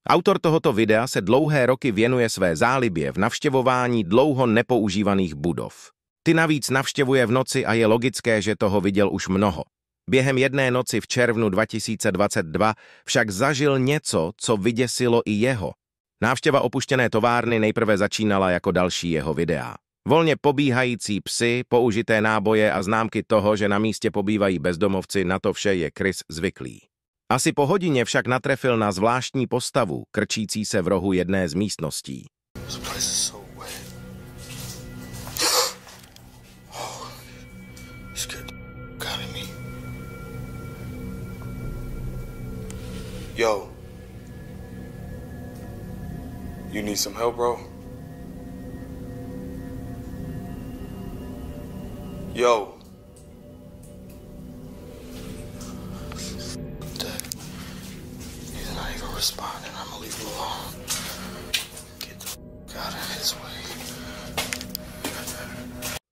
Autor tohoto videa se dlouhé roky věnuje své zálibě v navštěvování dlouho nepoužívaných budov. Ty navíc navštěvuje v noci a je logické, že toho viděl už mnoho. Během jedné noci v červnu 2022 však zažil něco, co vyděsilo i jeho. Návštěva opuštěné továrny nejprve začínala jako další jeho videa. Volně pobíhající psy, použité náboje a známky toho, že na místě pobývají bezdomovci, na to vše je Chris zvyklý. Asi po hodině však natrefil na zvláštní postavu, krčící se v rohu jedné z místností. Yo, you need some help, bro? Yo. He's not even responding. I'm gonna leave him alone. Get the f*** out of his way.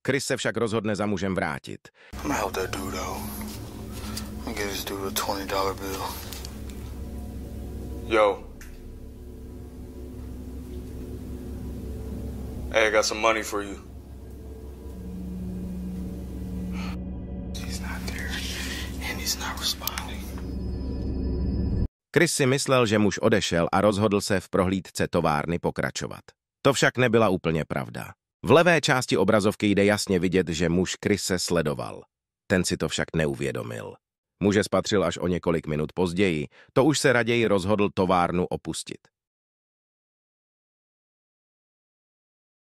Chris se však rozhodne za mužem vrátit. I'm gonna help that dude out. I'm gonna give this dude a $20 bill. Yo. Hey, I got some money for you. He's not there, and he's not responding. Chris si myslel, že muž odešel a rozhodl se v prohlídce továrny pokračovat. To však nebyla úplně pravda. V levé části obrazovky jde jasně vidět, že muž Chrise sledoval. Ten si to však neuvědomil. Muže spatřil až o několik minut později, to už se raději rozhodl továrnu opustit.